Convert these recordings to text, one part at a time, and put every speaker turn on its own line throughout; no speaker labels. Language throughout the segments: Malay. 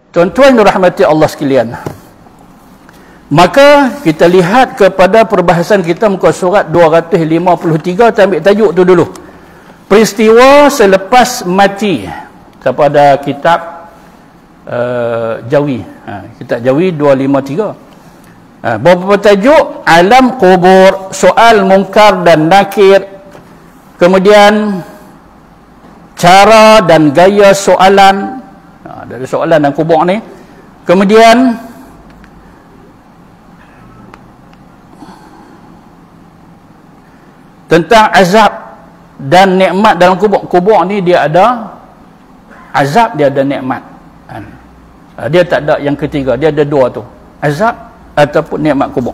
Tuan-tuan dirahmati Allah sekalian, maka kita lihat kepada perbahasan kita muka surat 253, kita ambil tajuk tu dulu. Peristiwa selepas mati. Siapa ada kitab Jawi, kitab Jawi 253. Beberapa tajuk: alam kubur, soal munkar dan nakir, kemudian cara dan gaya soalan, dari soalan dan kubur ni, kemudian tentang azab dan nikmat dalam kubur. Kubur ni dia ada azab, dia ada nikmat. Dia tak ada yang ketiga, dia ada dua tu, azab ataupun nikmat kubur.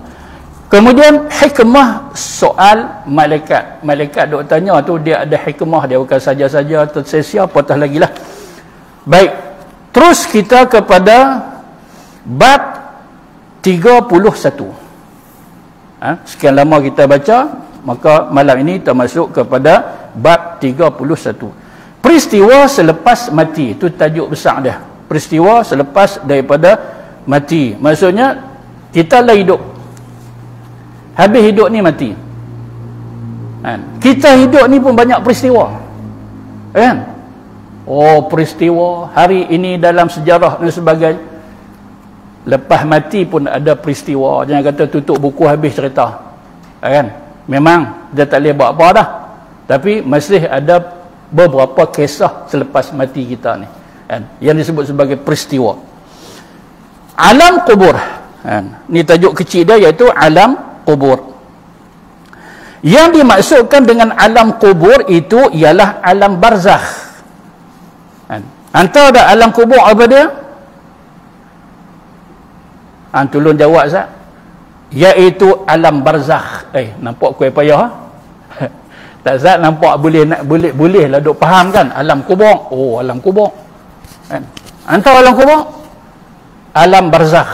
Kemudian hikmah soal malaikat. Malaikat duk tanya tu, dia ada hikmah dia, bukan saja-saja tersia-sia apatah lagi lah. Baik, terus kita kepada bab 31. Sekian lama kita baca, maka malam ini kita masuk kepada bab 31. Peristiwa selepas mati, itu tajuk besar dia. Peristiwa selepas daripada mati. Maksudnya kita lah hidup, habis hidup ni mati. Kita hidup ni pun banyak peristiwa, kan? Oh, peristiwa hari ini dalam sejarah dan sebagainya. Lepas mati pun ada peristiwa. Jangan kata tutup buku habis cerita, kan? Memang dia tak boleh buat apa dah, tapi masih ada beberapa kisah selepas mati kita ni, kan? Yang disebut sebagai peristiwa. Alam kubur, kan? Ni tajuk kecil dia, iaitu alam kubur. Yang dimaksudkan dengan alam kubur itu ialah alam barzakh, kan? Antara ada alam kubur apa dia? Tolong jawab Zat. Iaitu alam barzakh. Nampak kuih payah? Tak Zat, nampak boleh lah duk faham kan? Alam kubur. Oh, alam kubur, kan? Antara alam kubur, alam barzakh.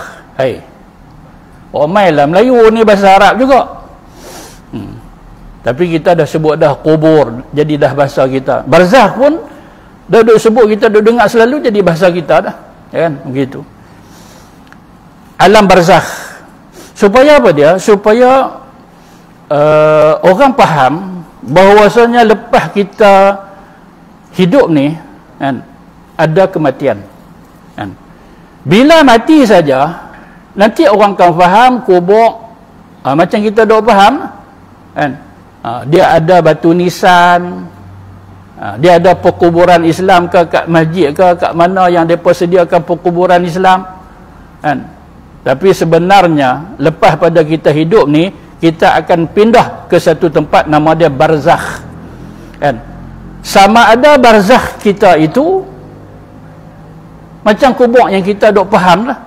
Ramai lah Melayu ni bahasa Arab juga. Tapi kita dah sebut dah kubur, jadi dah bahasa kita. Barzakh pun dah duk sebut, kita duk dengar selalu, jadi bahasa kita dah, kan? Begitu. Alam barzakh. Supaya apa dia? Supaya orang faham bahawasanya lepas kita hidup ni, kan, ada kematian, kan? Bila mati saja, nanti orang akan faham kubur, macam kita dah faham, kan? Dia ada batu nisan, dia ada perkuburan Islam ke kat masjid ke kat mana yang mereka sediakan perkuburan Islam, kan? Tapi sebenarnya lepas pada kita hidup ni, kita akan pindah ke satu tempat nama dia barzakh, kan? Sama ada barzakh kita itu macam kubur yang kita duk faham lah,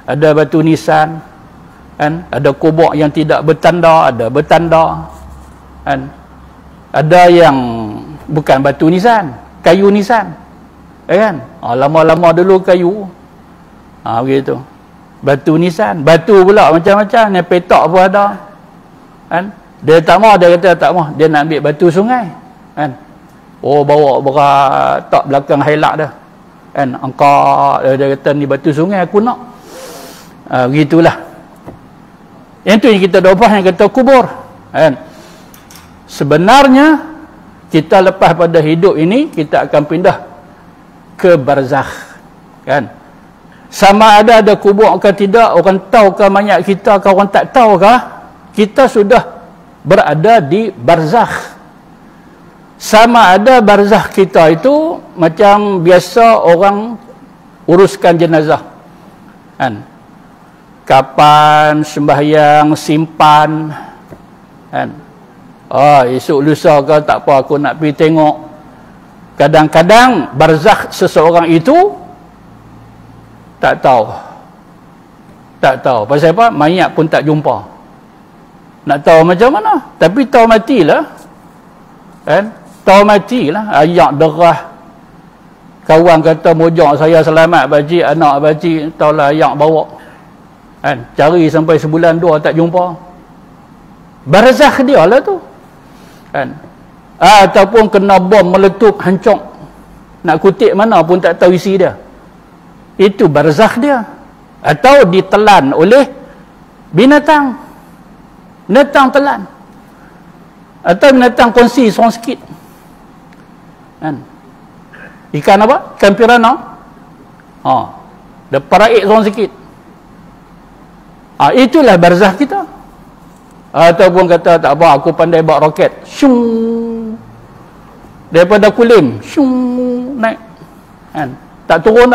ada batu nisan, kan? Ada kubur yang tidak bertanda, ada bertanda, kan? Ada yang bukan batu nisan, kayu nisan, kan? Lama-lama dulu kayu, begitu. Batu nisan, batu pula macam-macam, ni petak pun ada, kan? Dia tak mau, dia kata tak mau, dia nak ambil batu sungai, kan? Oh, bawa tak belakang hailak dah, kan? Angkat, dia kata ni batu sungai aku nak, begitulah. Yang tu yang kita dopak, yang kata kubur, kan? Sebenarnya kita lepas pada hidup ini, kita akan pindah ke barzakh, kan? Sama ada kubur ke tidak, orang tahu ke mayat kita ke orang tak tahu ke, kita sudah berada di barzakh. Sama ada barzakh kita itu macam biasa orang uruskan jenazah, kan? Kapan sembahyang, simpan, kan? Esok lusa ke tak apa, aku nak pergi tengok. Kadang-kadang barzakh seseorang itu tak tahu. Pasal apa? Mayat pun tak jumpa. Nak tahu macam mana? Tapi tahu matilah, kan? Tahu matilah. Ayak derah, kawan kata mojok saya selamat baji, anak baji, tahulah ayak bawa, kan? Cari sampai sebulan dua tak jumpa. Barzakh dia lah tu, kan? Ataupun kena bom meletup hancur, nak kutip mana pun tak tahu isi dia, Itu barzakh dia. Atau ditelan oleh binatang telan, atau binatang kongsi seorang sikit kan. Ikan apa? Ikan piranha, dia paraik seorang sikit. Itulah barzakh kita. Ataupun kata tak apa, aku pandai bawa roket, syung, daripada Kulim syung naik kan, tak turun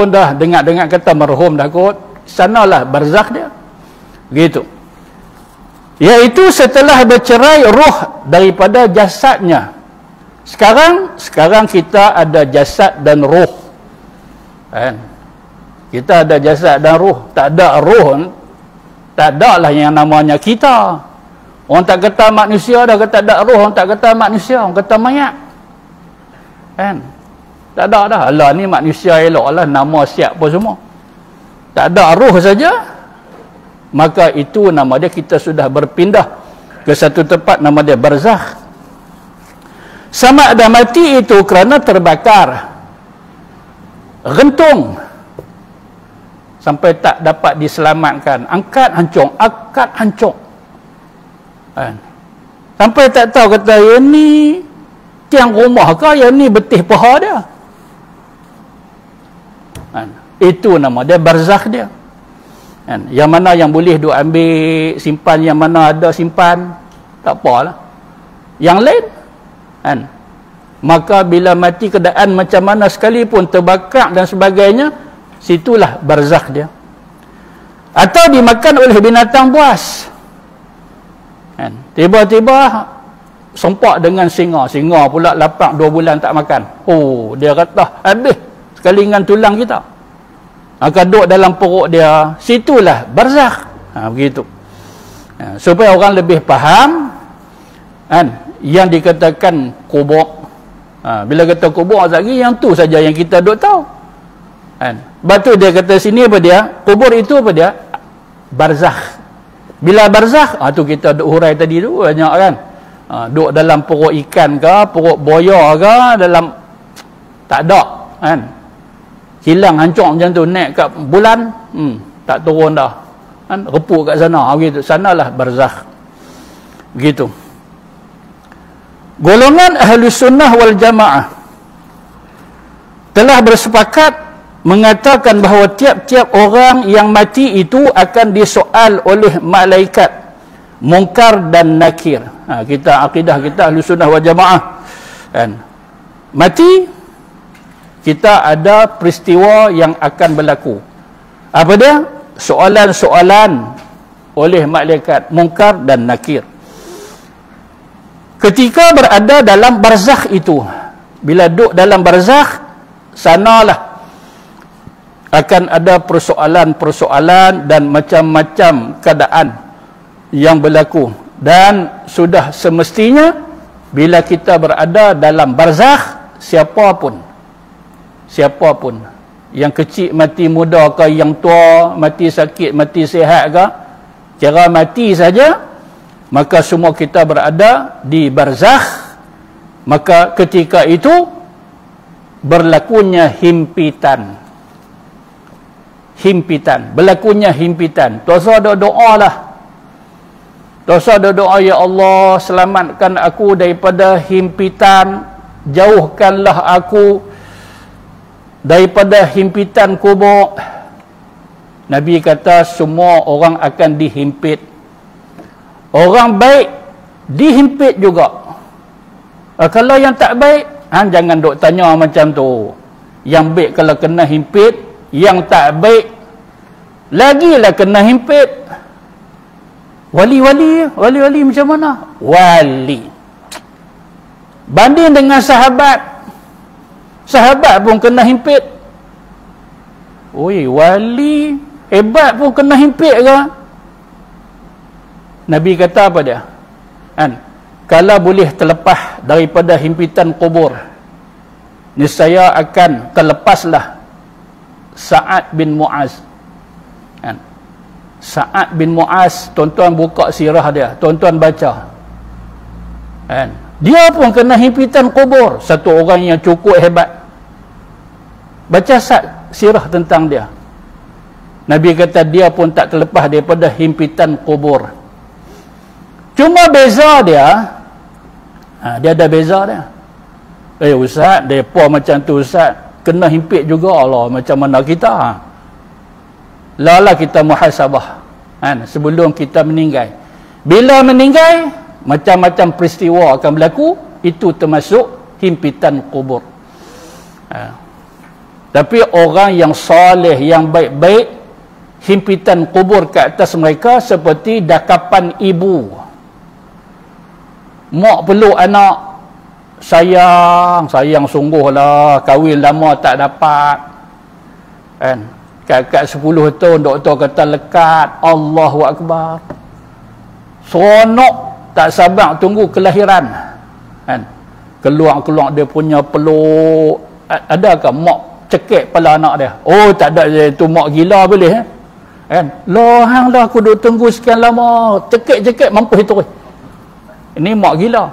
dah, dengar kata marhum dah kot, sanalah barzakh dia gitu. Iaitu setelah bercerai roh daripada jasadnya. Sekarang kita ada jasad dan roh kan? Kita ada jasad dan roh. Tak ada roh, tak ada lah yang namanya kita. Orang tak kata manusia dah, kata tak ada roh. Orang tak kata manusia, orang kata mayat kan. Tak ada dah. Alah ni manusia elok lah, nama siap pun semua. Tak ada roh saja, maka itu nama dia, kita sudah berpindah ke satu tempat, nama dia barzakh. Sama ada mati itu kerana terbakar, rentung sampai tak dapat diselamatkan, angkat hancur kan? Sampai tak tahu kata yang ni tiang rumah ke, yang ni betih paha dia kan? Itu nama dia barzakh dia kan? Yang mana yang boleh duk ambil simpan, yang mana ada simpan, tak apalah. Yang lain kan? Maka bila mati keadaan macam mana sekalipun, terbakar dan sebagainya, situlah barzakh dia. Atau dimakan oleh binatang buas kan? Tiba-tiba sempak dengan singa pula lapak 2 bulan tak makan. Dia kata habis sekali dengan tulang kita, akan duduk dalam perut dia. Situlah barzakh. Begitu. Supaya orang lebih faham kan, yang dikatakan kubur. Bila kata kubur lagi, yang tu saja yang kita duk tahu kan. Batu dia kata sini apa dia? Kubur itu apa dia? Barzakh. Bila barzakh, tu kita duk hurai tadi tu banyak kan. Duk dalam perut ikan ke, perut buaya ke, dalam tak ada kan. Hilang hancur macam tu, naik kat bulan, tak turun dah kan, repuk kat sana begitu. Sanalah barzakh begitu. Golongan ahli sunnah wal jamaah telah bersepakat mengatakan bahawa tiap-tiap orang yang mati itu akan disoal oleh malaikat Munkar dan Nakir. Kita akidah kita ahli sunnah wal jamaah kan, mati kita ada peristiwa yang akan berlaku. Apa dia? Soalan-soalan oleh malaikat Munkar dan Nakir. Ketika berada dalam barzakh itu, bila duduk dalam barzakh, sanalah akan ada persoalan-persoalan dan macam-macam keadaan yang berlaku. Dan sudah semestinya bila kita berada dalam barzakh, siapapun, yang kecil mati muda ke, yang tua mati sakit, mati sihat ke, kira mati saja, maka semua kita berada di barzakh. Maka ketika itu berlakunya himpitan, berlakunya himpitan. Tuasa ada doa lah, tuasa ada doa, ya Allah selamatkan aku daripada himpitan, jauhkanlah aku daripada himpitan kubur. Nabi kata semua orang akan dihimpit. Orang baik dihimpit juga. Kalau yang tak baik, jangan duk tanya macam tu. Yang baik kalau kena himpit, yang tak baik lagilah kena himpit. Wali macam mana? Wali banding dengan sahabat pun kena himpit. Wali hebat pun kena himpit ke? Nabi kata apa dia? Kalau boleh terlepas daripada himpitan kubur, niscaya akan terlepaslah Sa'ad bin Mu'az. Sa'ad bin Mu'az, tuan-tuan buka sirah dia, tuan-tuan baca. Dia pun kena himpitan kubur. Satu orang yang cukup hebat. Baca sirah tentang dia. Nabi kata dia pun tak terlepas daripada himpitan kubur. Cuma beza dia, dia ada beza dia. Ustaz, mereka macam tu Ustaz, kena himpit juga Allah, macam mana kita? Lala kita muhasabah sebelum kita meninggal. Bila meninggal, macam-macam peristiwa akan berlaku, itu termasuk himpitan kubur. Tapi orang yang soleh, yang baik-baik, himpitan kubur ke atas mereka seperti dakapan ibu. Mak peluk anak, sayang sungguh lah, kahwin lama tak dapat. Kat 10 tahun doktor kata lekat, Allahu Akbar. Seronok, tak sabar tunggu kelahiran. Keluar dia punya peluk. Adakah mak cekik kepala anak dia? Oh, tak ada, itu mak gila boleh. Lohang lah aku duk tunggu sekian lama, cekik mampus itu. Ini mak gila.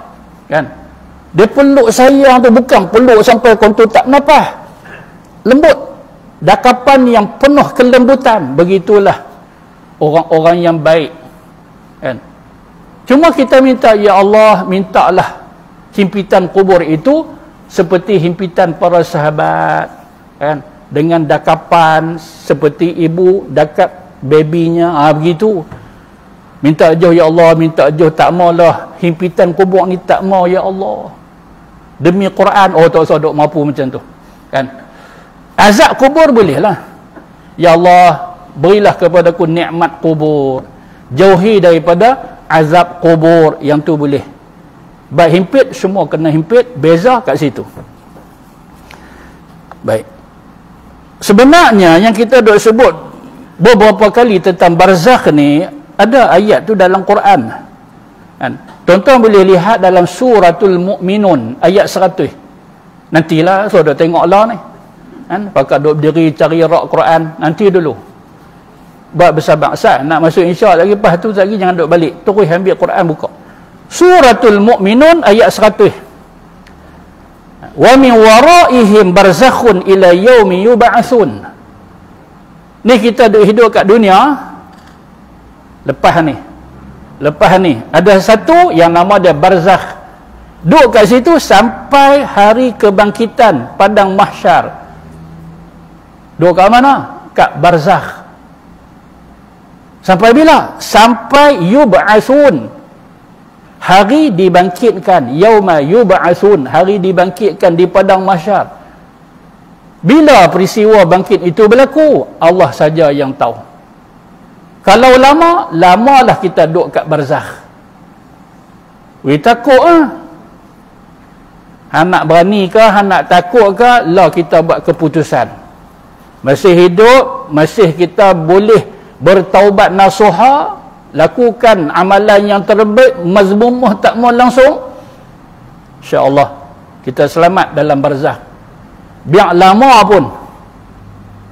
Dia peluk sayang tu, bukan peluk sampai kontur tak nafas. Lembut. Dakapan yang penuh kelembutan. Begitulah orang-orang yang baik. Cuma kita minta, ya Allah, mintalah himpitan kubur itu seperti himpitan para sahabat. Dengan dakapan seperti ibu dakap babynya, begitu. Minta jauh ya Allah, minta jauh, tak maulah himpitan kubur ni, tak mau ya Allah. Demi Quran, tak usah duk mampu macam tu. Azab kubur bolehlah. Ya Allah, berilah kepadaku nikmat kubur. Jauhi daripada azab kubur, yang tu boleh. Baik himpit, semua kena himpit, beza kat situ. Baik. Sebenarnya yang kita duk sebut beberapa kali tentang barzakh ni, ada ayat tu dalam Quran. Tuan-tuan boleh lihat dalam suratul Mu'minun ayat 100. Nantilah saudara tengoklah ni. Pakat duk berdiri cari rak Quran, nanti dulu. Buat bersabar. Nak masuk insya lagi, lepas tu lagi jangan duk balik. Terus ambil Quran buka. Suratul Mu'minun ayat 100. Wa min waraihim barzakhun ila yaumi yub'atsun. Ni kita duk hidup kat dunia. Lepas ni ada satu yang nama dia barzakh. Duduk kat situ sampai hari kebangkitan padang mahsyar. Duduk kat mana? Kat barzakh. Sampai bila? Sampai yub'atsun. Hari dibangkitkan. Yauma yub'atsun. Hari dibangkitkan di padang mahsyar. Bila peristiwa bangkit itu berlaku, Allah saja yang tahu. Kalau lamalah kita duduk kat barzakh. Takut Anak berani ke, anak takut ke, lah kita buat keputusan. Masih hidup, masih kita boleh bertaubat nasuha, lakukan amalan yang terbaik, mazmumah tak mau langsung, insya-Allah kita selamat dalam barzakh. Biar lama pun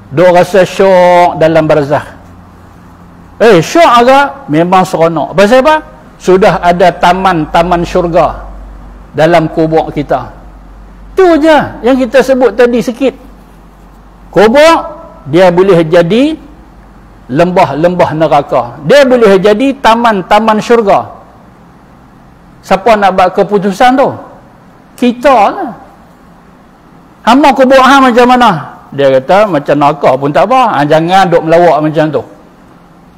duk rasa syok dalam barzakh. Syok agak memang seronok. Pasal apa? Sudah ada taman-taman syurga dalam kubur kita. Tu je yang kita sebut tadi sikit. Kubur, dia boleh jadi lembah-lembah neraka. Dia boleh jadi taman-taman syurga. Siapa nak buat keputusan tu? Kita lah. Hama kubur macam mana? Dia kata macam neraka pun tak apa. Jangan duk melawak macam tu.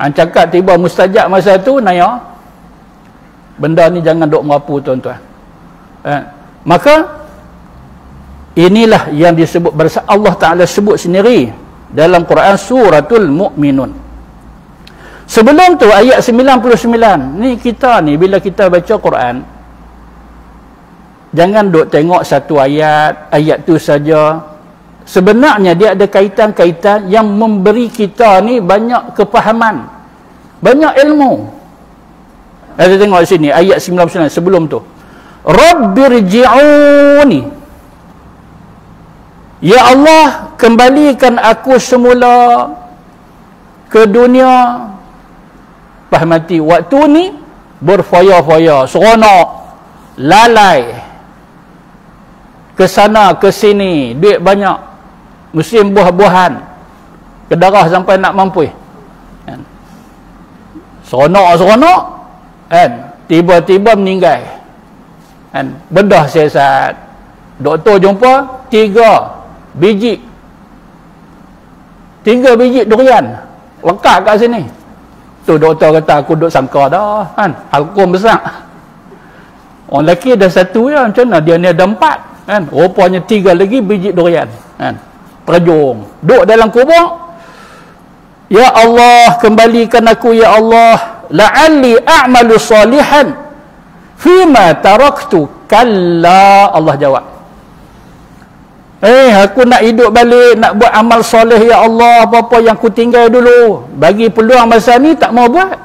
Cakap tiba mustajab masa tu, naya benda ni jangan duk merapu tuan-tuan. Maka inilah yang disebut Allah Ta'ala sebut sendiri dalam Quran suratul Mu'minun. Sebelum tu ayat 99 ni, kita ni bila kita baca Quran, jangan duk tengok satu ayat tu saja. Sebenarnya dia ada kaitan-kaitan yang memberi kita ni banyak kepahaman, banyak ilmu. Kita tengok di sini ayat 99 sebelum tu. Rabbirji'uni, ya Allah, kembalikan aku semula ke dunia. Fahmati waktu ni berfoya-foya, seronok, lalai, ke sana ke sini, duit banyak. musim buah-buahan, kedarah sampai nak mampus, kan? Seronok kan, tiba-tiba meninggal, kan? Bedah siasat, doktor jumpa 3 biji durian lekat kat sini. Tu doktor kata, aku duk sangka dah, kan, halkum besar. Orang lelaki dah 1 je, macam mana dia ni ada 4, kan? Rupanya 3 lagi biji durian, kan? Terjung duk dalam kubur. Ya Allah, kembalikan aku ya Allah, la'alli a'malu salihan fima taraktu. Kalla, Allah jawab, aku nak hidup balik, nak buat amal soleh ya Allah, apa-apa yang aku tinggal dulu. Bagi peluang masa ni tak mau buat,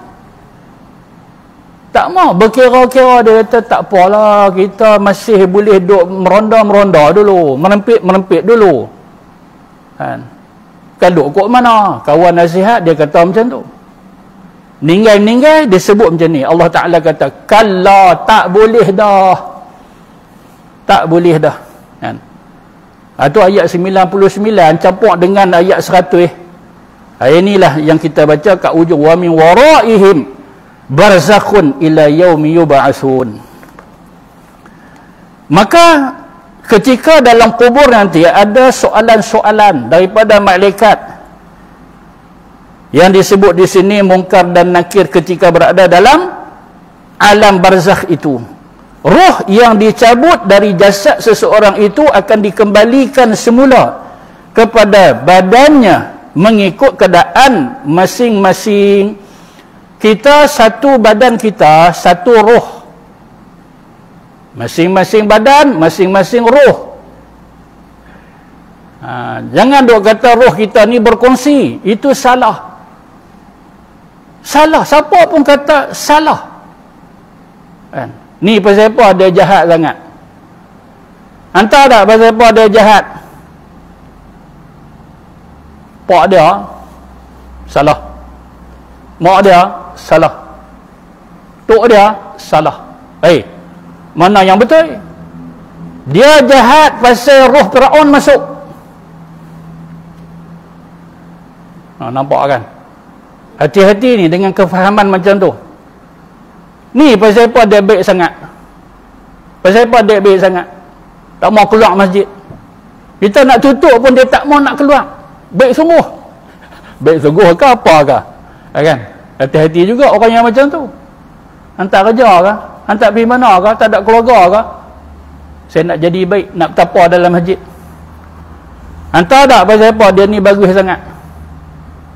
tak mau. Berkira-kira dia kata tak apalah, kita masih boleh duk meronda-meronda dulu, merempit dulu, kan? Kalau kok mana kawan nasihat dia kata macam tu, meninggal dia sebut macam ni. Allah Ta'ala kata kalla, tak boleh dah, kan? Itu ayat 99 campur dengan ayat 100. Ayat inilah yang kita baca kat ujung, wa min waraihim barzakhun ila yaumi yub'atsun. Maka ketika dalam kubur nanti ada soalan-soalan daripada malaikat yang disebut di sini Munkar dan Nakir ketika berada dalam alam barzakh itu. Roh yang dicabut dari jasad seseorang itu akan dikembalikan semula kepada badannya mengikut keadaan masing-masing. Kita satu badan, kita satu roh, masing-masing badan, masing-masing roh. Jangan duk kata roh kita ni berkongsi, itu salah. Siapa pun kata salah, kan? Ni pasal apa dia jahat sangat? Hantar tak pasal apa dia jahat? Pak dia salah, mak dia salah, tok dia salah. Mana yang betul? Dia jahat pasal roh Firaun masuk. Nampak kan? Hati-hati ni dengan kefahaman macam tu. Ni pasal apa dia baik sangat? Pasal apa dia baik sangat? Tak mau keluar masjid. Kita nak tutup pun dia tak mau nak keluar. Baik sungguh. Baik sungguh ke apa ke? Kan? Hati-hati juga orang yang macam tu. Hantar kerja ke? Hantar pergi mana ke? Tak ada keluarga ke? Saya nak jadi baik, nak bertapa dalam masjid. Hantar tak pasal apa dia ni bagus sangat?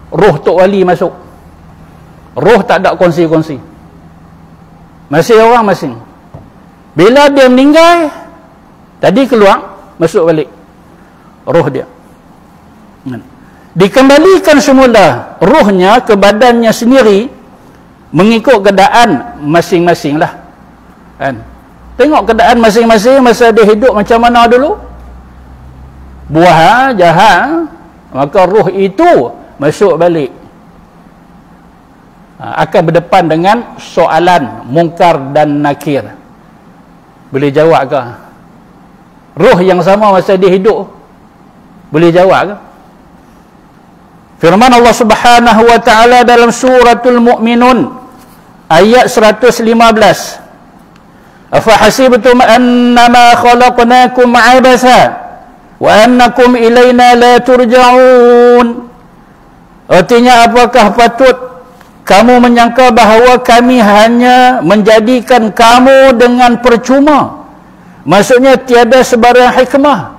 Roh Tok Wali masuk. Roh tak ada kongsi-kongsi. Masih orang masing. Bila dia meninggal, tadi keluar, masuk balik roh dia. Dikembalikan semula rohnya ke badannya sendiri mengikut keadaan masing-masing lah, kan? Tengok keadaan masing-masing masa dia hidup macam mana dulu. Buah jahat, maka roh itu masuk balik. Akan berdepan dengan soalan Munkar dan Nakir. Boleh jawab ke? Roh yang sama masa dia hidup boleh jawab ke? Firman Allah Subhanahu wa taala dalam suratul Mu'minun ayat 115. Afa hasibtum annama khalaqnakum 'abasa wa annakum ilaina la turja'un. Artinya, apakah patut kamu menyangka bahawa kami hanya menjadikan kamu dengan percuma? Maksudnya tiada sebarang hikmah,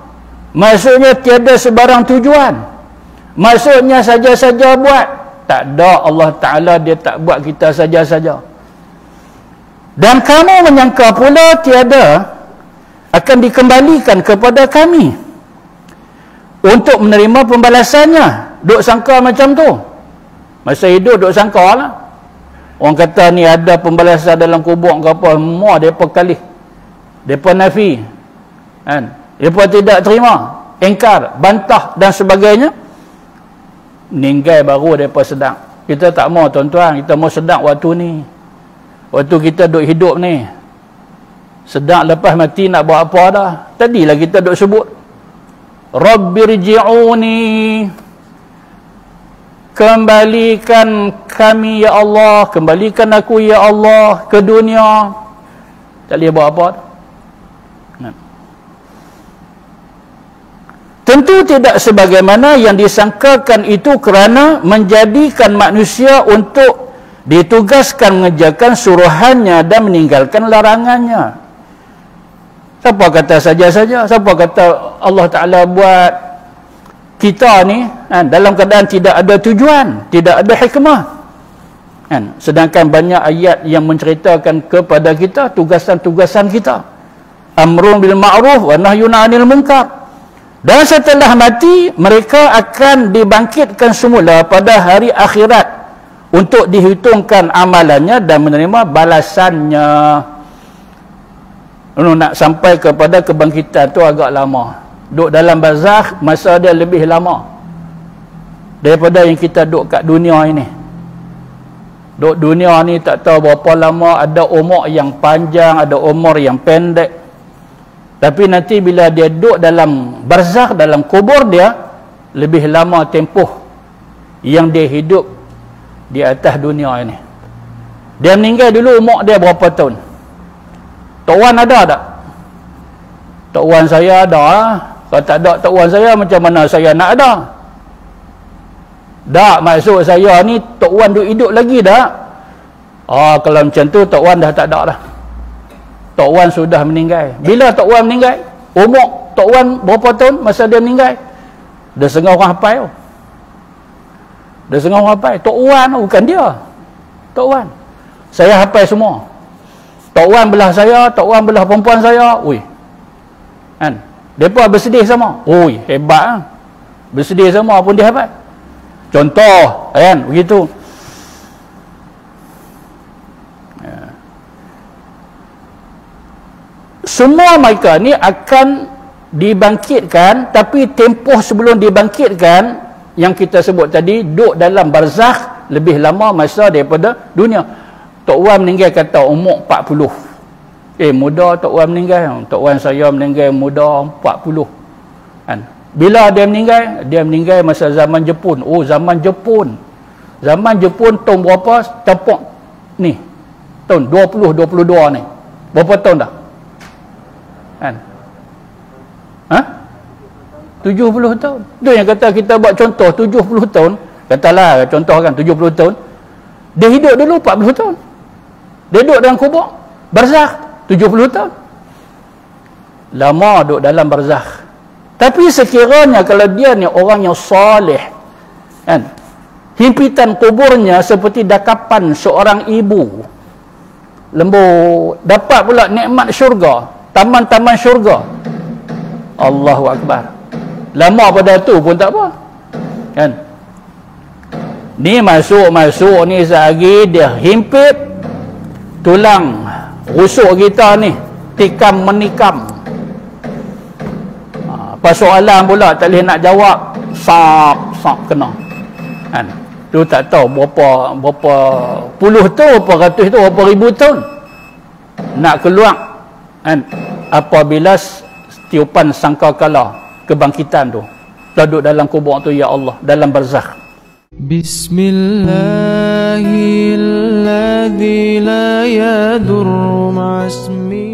maksudnya tiada sebarang tujuan, maksudnya saja-saja buat. Tak ada, Allah Ta'ala dia tak buat kita saja-saja. Dan kamu menyangka pula tiada akan dikembalikan kepada kami untuk menerima pembalasannya. Duk sangka macam tu. Masa hidup duk sangka lah. Orang kata ni ada pembalasan dalam kubur ke apa, semua mereka kalih, mereka nafi, kan? Mereka tidak terima, engkar, bantah dan sebagainya. Meninggal baru mereka sedang. Kita tak mau, tuan-tuan. Kita mau sedang waktu ni, waktu kita duk hidup ni. Sedang lepas mati nak buat apa dah. Tadilah kita duk sebut Rabbirji'uni, kembalikan kami ya Allah, kembalikan aku ya Allah ke dunia. Tak boleh buat apa. Tentu tidak sebagaimana yang disangkakan itu kerana menjadikan manusia untuk ditugaskan mengerjakan suruhannya dan meninggalkan larangannya. Siapa kata saja-saja? Siapa kata Allah Ta'ala buat kita ni dalam keadaan tidak ada tujuan, tidak ada hikmah? Sedangkan banyak ayat yang menceritakan kepada kita tugasan-tugasan kita. Amrun bil ma'ruf wa nahyun 'anil munkar. Dan setelah mati, mereka akan dibangkitkan semula pada hari akhirat untuk dihitungkan amalannya dan menerima balasannya. Nak sampai kepada kebangkitan tu agak lama. Duduk dalam barzakh, masa dia lebih lama daripada yang kita duduk kat dunia ini. Duduk dunia ni tak tahu berapa lama, ada umur yang panjang, ada umur yang pendek. Tapi nanti bila dia duduk dalam barzakh, dalam kubur dia, lebih lama tempoh yang dia hidup di atas dunia ini. Dia meninggal dulu umur dia berapa tahun? Tok Wan ada tak? Tok Wan saya ada. Kalau tak ada Tok Wan saya, macam mana saya nak ada? Tak, maksud saya ni Tok Wan duduk hidup lagi tak? Kalau macam tu Tok Wan dah tak ada dah. Tok Wan sudah meninggal. Bila Tok Wan meninggal? Umur Tok Wan berapa tahun masa dia meninggal? Dia setengah orang hafal. Dia setengah orang hafal. Tok Wan bukan dia. Tok Wan. Saya hafal semua. Tok Wan belah saya, Tok Wan belah perempuan saya. Ui. Mereka bersedih sama. Ui, hebat. Bersedih sama pun dia hafal. Contoh, begitu. Semua mereka ni akan dibangkitkan, tapi tempoh sebelum dibangkitkan yang kita sebut tadi, duduk dalam barzakh lebih lama masa daripada dunia. Tok Wan meninggal kata umur 40. Muda Tok Wan meninggal. Tok Wan saya meninggal muda 40. Bila dia meninggal? Dia meninggal masa zaman Jepun. Zaman Jepun. Zaman Jepun tahun berapa? Tampuk ni. Tahun 2022 ni. Berapa tahun dah? 70 tahun. Itu yang kata kita buat contoh 70 tahun. Katalah contoh kan 70 tahun. Dia hidup dulu 40 tahun. Dia duduk dalam kubur barzakh 70 tahun. Lama duduk dalam barzakh. Tapi sekiranya kalau dia ni orang yang soleh, himpitan kuburnya seperti dakapan seorang ibu, lembut, dapat pula nikmat syurga, taman-taman syurga. Allahu Akbar. Lama pada tu pun tak apa. Ni masuk ni sehari dia himpit tulang rusuk kita ni, tikam menikam. Persoalan pula tak boleh nak jawab, sak kena. Tu tak tahu berapa puluh tahun, berapa ratus tahun, berapa ribu tahun nak keluar apabila tiupan sangkakala kebangkitan tu. Duduk dalam kubur tu ya Allah, dalam barzakh. Bismillahilladzi la yadurru ma'asmi